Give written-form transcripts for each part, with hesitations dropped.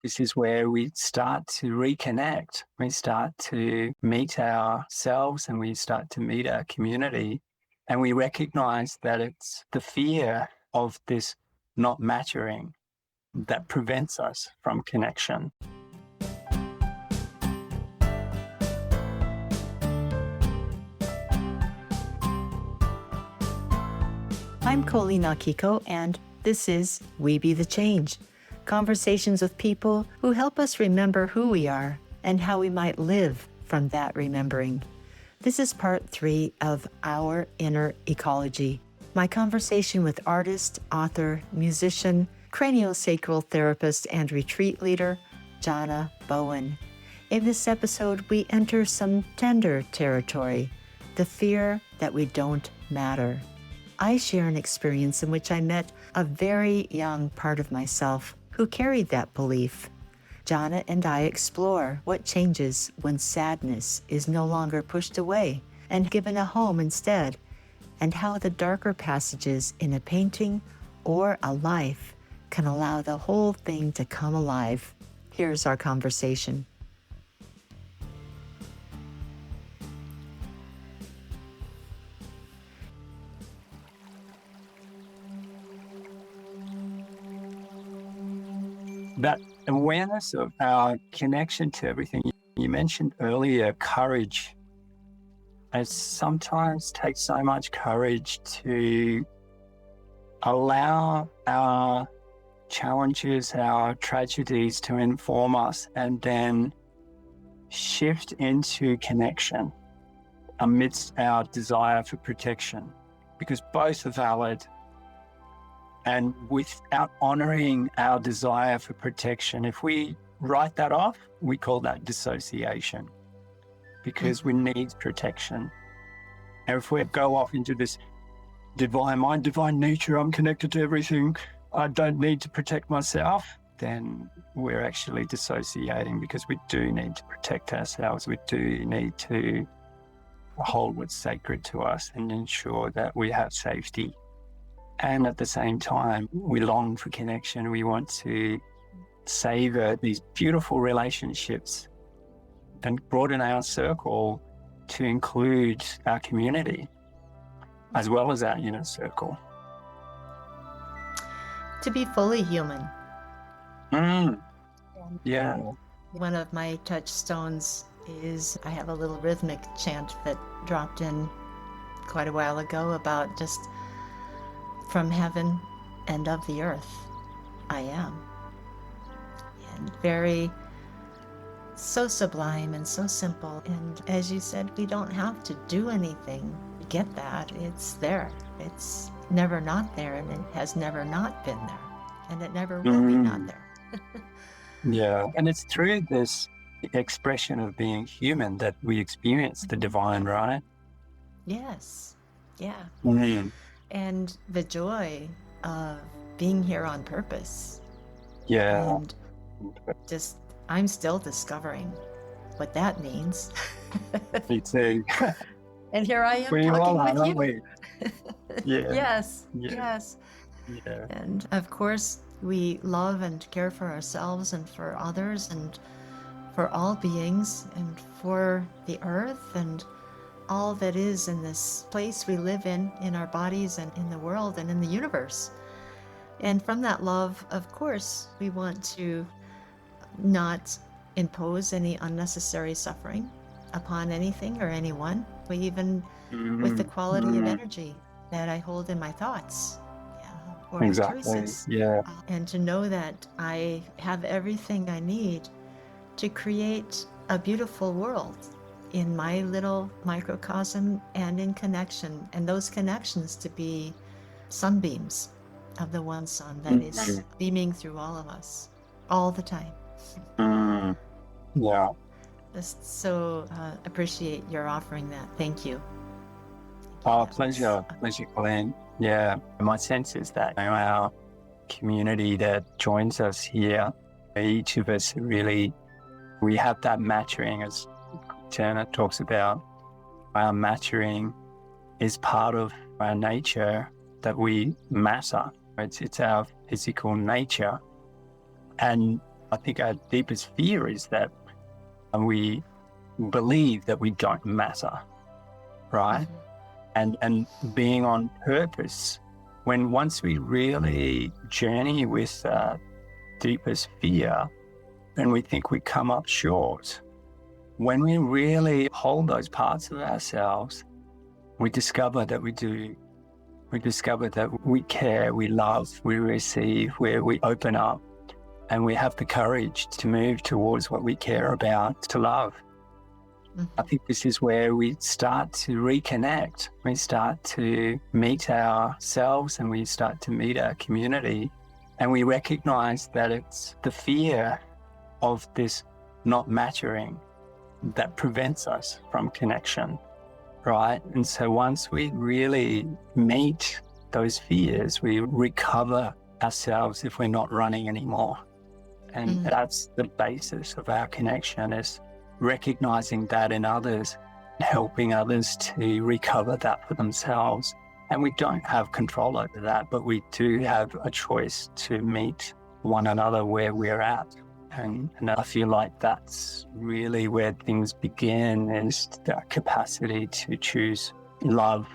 This is where we start to reconnect. We start to meet ourselves and we start to meet our community. And we recognize that it's the fear of this not mattering that prevents us from connection. I'm Colleen Akiko, and this is We Be the Change. Conversations with people who help us remember who we are and how we might live from that remembering. This is part 3 of Our Inner Ecology, my conversation with artist, author, musician, craniosacral therapist, and retreat leader, Jhana Bowen. In this episode, we enter some tender territory, the fear that we don't matter. I share an experience in which I met a very young part of myself who carried that belief. Jhana and I explore what changes when sadness is no longer pushed away and given a home instead, and how the darker passages in a painting or a life can allow the whole thing to come alive. Here's our conversation. That awareness of our connection to everything. You mentioned earlier courage. It sometimes takes so much courage to allow our challenges, our tragedies to inform us and then shift into connection amidst our desire for protection, because both are valid. And without honoring our desire for protection, if we write that off, we call that dissociation, because we need protection. And if we go off into this divine mind, divine nature, I'm connected to everything, I don't need to protect myself, then we're actually dissociating, because we do need to protect ourselves. We do need to hold what's sacred to us and ensure that we have safety. And at the same time, we long for connection. We want to savor these beautiful relationships and broaden our circle to include our community as well as our inner circle. To be fully human. Yeah. One of my touchstones is I have a little rhythmic chant that dropped in quite a while ago about just from heaven and of the earth, I am. And very, so sublime and so simple. And as you said, we don't have to do anything to get that. It's there. It's never not there, and it has never not been there. And it never will be not there. Yeah. And it's through this expression of being human that we experience the divine, right? Yes. Yeah. Mm. And the joy of being here on purpose. Yeah. And just, I'm still discovering what that means. Me too. And here I am We all talking are, with you. aren't we? Yeah. Yes, Yeah. yes. Yeah. And of course, we love and care for ourselves and for others and for all beings and for the earth and all that is in this place we live in our bodies and in the world and in the universe. And from that love, of course, we want to not impose any unnecessary suffering upon anything or anyone, even with the quality of energy that I hold in my thoughts or my choices. Yeah. And to know that I have everything I need to create a beautiful world in my little microcosm and in connection, and those connections to be sunbeams of the one sun that is beaming through all of us all the time. Yeah. Just so appreciate your offering that. Thank you. Pleasure, Colleen. Yeah, my sense is that our community that joins us here, each of us really, we have that mattering, as Jhana talks about. Our mattering is part of our nature, that we matter. It's our physical nature. And I think our deepest fear is that we believe that we don't matter, right? And being on purpose, when once we really journey with deepest fear and we think we come up short, when we really hold those parts of ourselves, we discover that we do. We discover that we care, we love, we receive, where we open up, and we have the courage to move towards what we care about, to love. I think this is where we start to reconnect. We start to meet ourselves and we start to meet our community. And we recognize that it's the fear of this not mattering that prevents us from connection, right? And so once we really meet those fears, we recover ourselves if we're not running anymore. And that's the basis of our connection, is recognizing that in others, helping others to recover that for themselves. And we don't have control over that, but we do have a choice to meet one another where we're at. And I feel like that's really where things begin, is that capacity to choose love.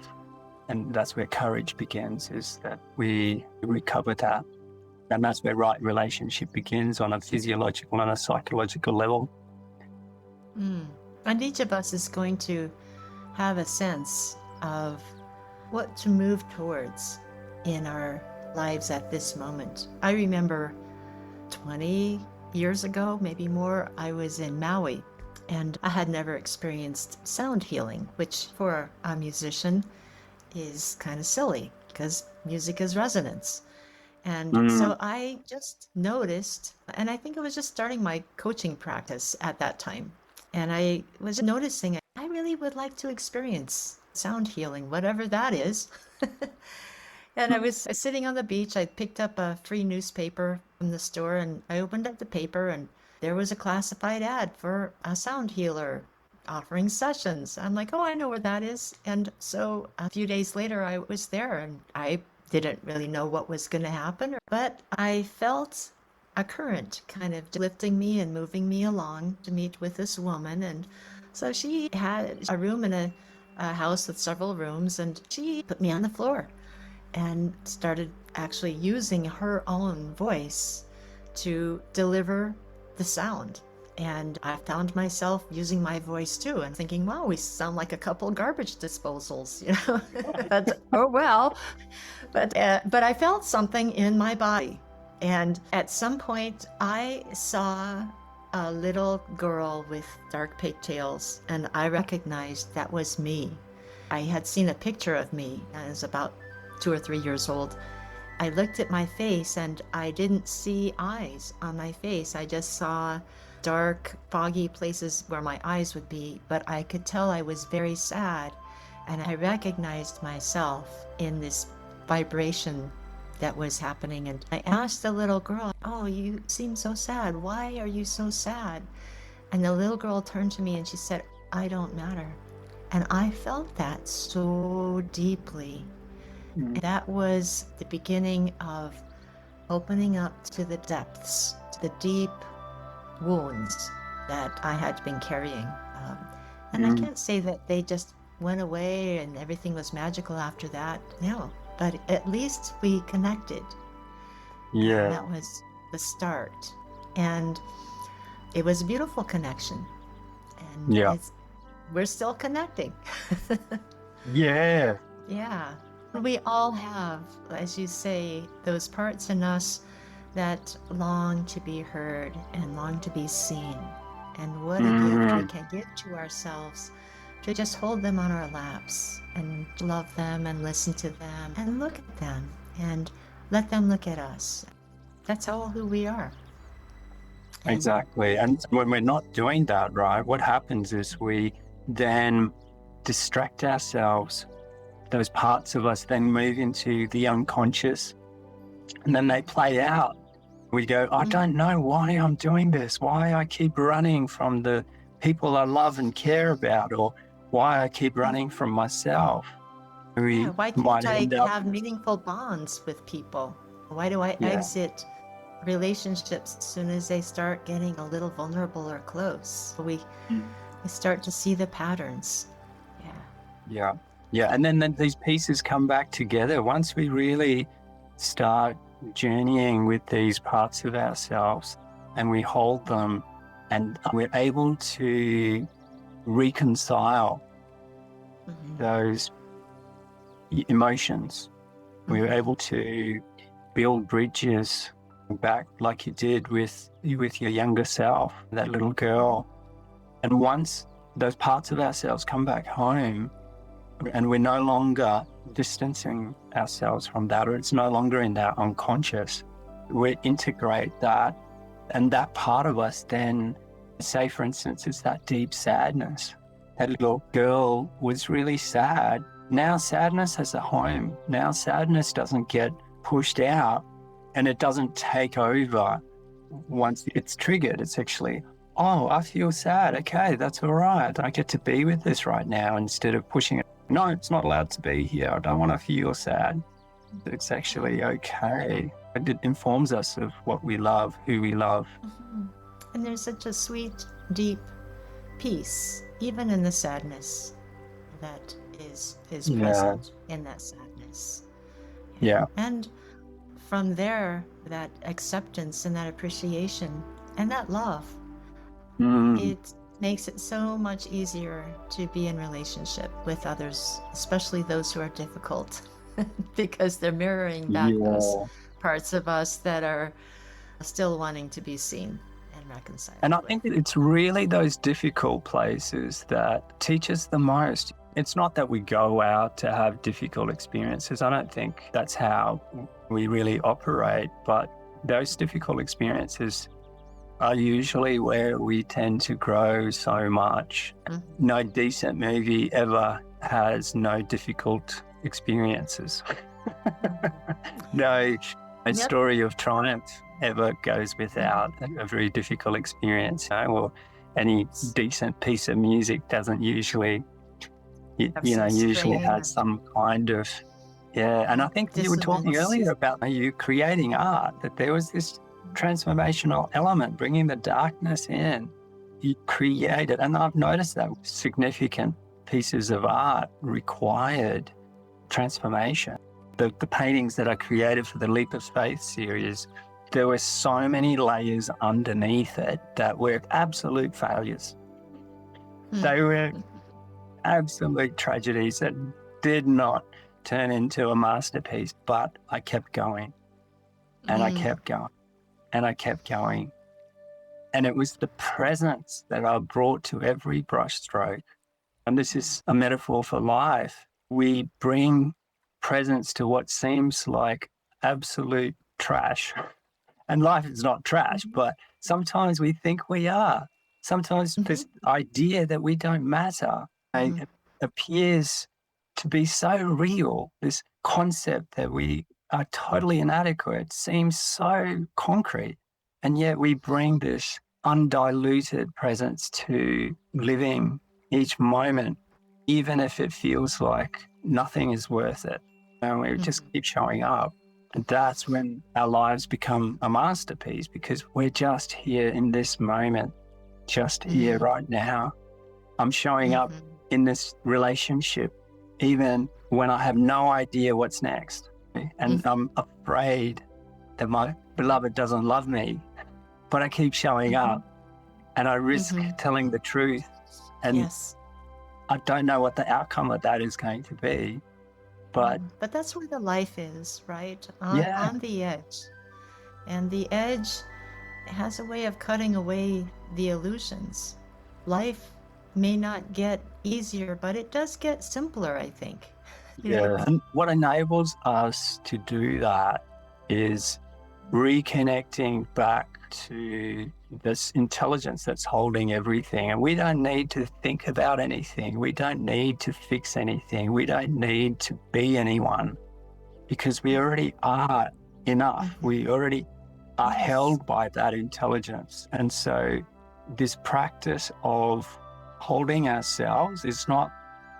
And that's where courage begins, is that we recover that. And that's where right relationship begins, on a physiological and a psychological level. And each of us is going to have a sense of what to move towards in our lives at this moment. I remember 20 years ago, maybe more, I was in Maui, and I had never experienced sound healing, which for a musician is kind of silly because music is resonance. And so I just noticed, and I think I was just starting my coaching practice at that time. And I was noticing I really would like to experience sound healing, whatever that is. And I was sitting on the beach. I picked up a free newspaper from the store, and I opened up the paper, and there was a classified ad for a sound healer offering sessions. I'm like, oh, I know where that is. And so a few days later, I was there, and I didn't really know what was going to happen, but I felt a current kind of lifting me and moving me along to meet with this woman. And so she had a room in a house with several rooms, and she put me on the floor and started actually using her own voice to deliver the sound. And I found myself using my voice too and thinking, wow, we sound like a couple garbage disposals, you know. But oh well. But I felt something in my body. And at some point I saw a little girl with dark pigtails, and I recognized that was me. I had seen a picture of me. I was about 2 or 3 years old. I looked at my face and I didn't see eyes on my face. I just saw dark, foggy places where my eyes would be, but I could tell I was very sad. And I recognized myself in this vibration that was happening. And I asked the little girl, oh, you seem so sad. Why are you so sad? And the little girl turned to me and she said, I don't matter. And I felt that so deeply. And that was the beginning of opening up to the depths, to the deep wounds that I had been carrying. And I can't say that they just went away and everything was magical after that. No, but at least we connected. Yeah. And that was the start. And it was a beautiful connection. And we're still connecting. Yeah. Yeah. We all have, as you say, those parts in us that long to be heard and long to be seen. And what a gift we can give to ourselves to just hold them on our laps and love them and listen to them and look at them and let them look at us. That's all who we are. Exactly. And when we're not doing that, right, what happens is we then distract ourselves. Those parts of us then move into the unconscious, and then they play out. We go, I don't know why I'm doing this, why I keep running from the people I love and care about, or why I keep running from myself. Why can't I have meaningful bonds with people? Why do I exit relationships as soon as they start getting a little vulnerable or close. We start to see the patterns. Yeah. And then these pieces come back together once we really start journeying with these parts of ourselves, and we hold them, and we're able to reconcile those emotions. We're able to build bridges back like you did with your younger self, that little girl. And once those parts of ourselves come back home, and we're no longer distancing ourselves from that, or it's no longer in our unconscious, we integrate that. And that part of us then, say for instance, it's that deep sadness. That little girl was really sad. Now sadness has a home. Now sadness doesn't get pushed out, and it doesn't take over once it's triggered. It's actually, oh, I feel sad. Okay, that's all right. I get to be with this right now, instead of pushing it. No, it's not allowed to be here. I don't want to feel sad. It's actually okay. It informs us of what we love, who we love. And there's such a sweet, deep peace, even in the sadness, that is present in that sadness. Yeah. And from there, that acceptance and that appreciation and that love, it makes it so much easier to be in relationship with others, especially those who are difficult, because they're mirroring back those parts of us that are still wanting to be seen and reconciled. And I think that it's really those difficult places that teach us the most. It's not that we go out to have difficult experiences. I don't think that's how we really operate, but those difficult experiences are usually where we tend to grow so much. No decent movie ever has no difficult experiences. No story of triumph ever goes without a very difficult experience, or any decent piece of music doesn't usually, usually has some kind of, And I think you were talking earlier about you creating art, that there was this transformational element, bringing the darkness in. You created, and I've noticed that significant pieces of art required transformation. The paintings that I created for the Leap of Faith series, there were so many layers underneath it that were absolute failures. They were absolute tragedies that did not turn into a masterpiece, but I kept going, and I kept going, and I kept going. And it was the presence that I brought to every brushstroke. And this is a metaphor for life. We bring presence to what seems like absolute trash. And life is not trash, but sometimes we think we are. Sometimes this idea that we don't matter appears to be so real. This concept that we are totally inadequate seems so concrete. And yet we bring this undiluted presence to living each moment, even if it feels like nothing is worth it. And we just keep showing up. And that's when our lives become a masterpiece, because we're just here in this moment, just here right now. I'm showing up in this relationship, even when I have no idea what's next. And I'm afraid that my beloved doesn't love me, but I keep showing up, and I risk telling the truth. And I don't know what the outcome of that is going to be. But that's where the life is, right? On the edge. And the edge has a way of cutting away the illusions. Life may not get easier, but it does get simpler, I think. And what enables us to do that is reconnecting back to this intelligence that's holding everything. And we don't need to think about anything. We don't need to fix anything. We don't need to be anyone, because we already are enough. We already are held by that intelligence. And so this practice of holding ourselves is not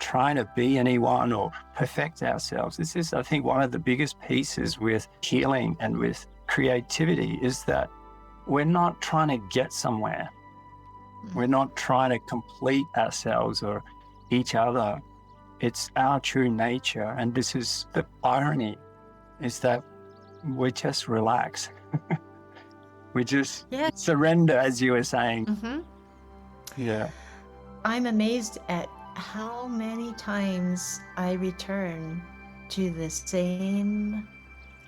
trying to be anyone or perfect ourselves. This is, I think, one of the biggest pieces with healing and with creativity is that we're not trying to get somewhere. We're not trying to complete ourselves or each other. It's our true nature. And this is the irony, is that we just relax. We just surrender, as you were saying. Mm-hmm. Yeah. I'm amazed at how many times I return to the same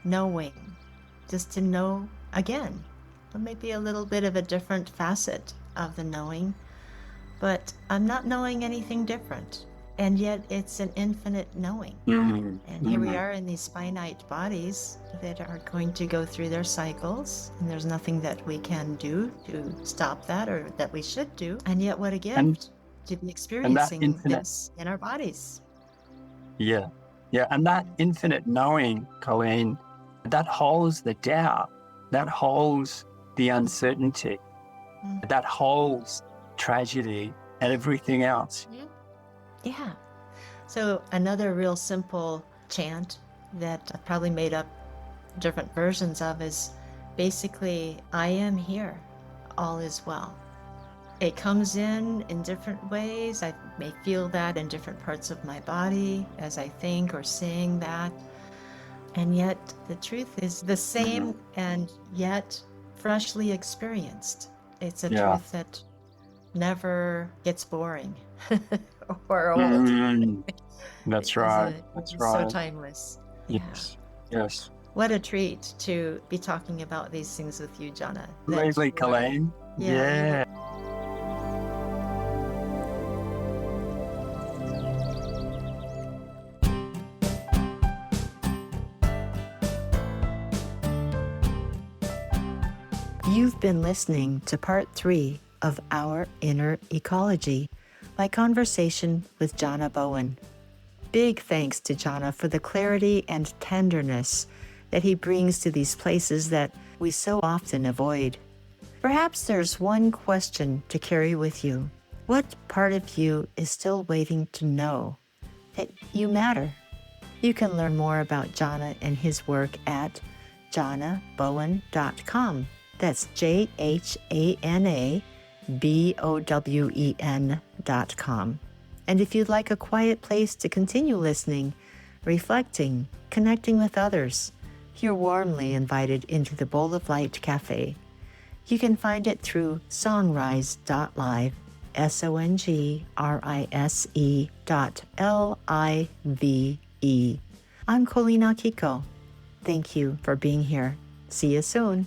knowing, just to know again. It may be a little bit of a different facet of the knowing, but I'm not knowing anything different. And yet it's an infinite knowing. Mm-hmm. And here we are in these finite bodies that are going to go through their cycles. And there's nothing that we can do to stop that or that we should do. And yet what a gift to be experiencing this in our bodies. Yeah. Yeah. And that infinite knowing, Colleen, that holds the doubt, that holds the uncertainty, that holds tragedy and everything else. Yeah. So another real simple chant that I've probably made up different versions of is basically, I am here, all is well. It comes in different ways. I may feel that in different parts of my body as I think or sing that. And yet the truth is the same and yet freshly experienced. It's a truth that never gets boring or old. That's right. That's right. So timeless. Yes. Yes. What a treat to be talking about these things with you, Jhana. Lovely, Colleen. Yeah. You've been listening to part 3 of Our Inner Ecology, my conversation with Jhana Bowen. Big thanks to Jhana for the clarity and tenderness that he brings to these places that we so often avoid. Perhaps there's one question to carry with you. What part of you is still waiting to know that you matter? You can learn more about Jhana and his work at jhanabowen.com. That's JHANABOWEN.com. And if you'd like a quiet place to continue listening, reflecting, connecting with others, you're warmly invited into the Bowl of Light Cafe. You can find it through songrise.live, SONGRISE.LIVE. I'm Colleen Akiko. Thank you for being here. See you soon.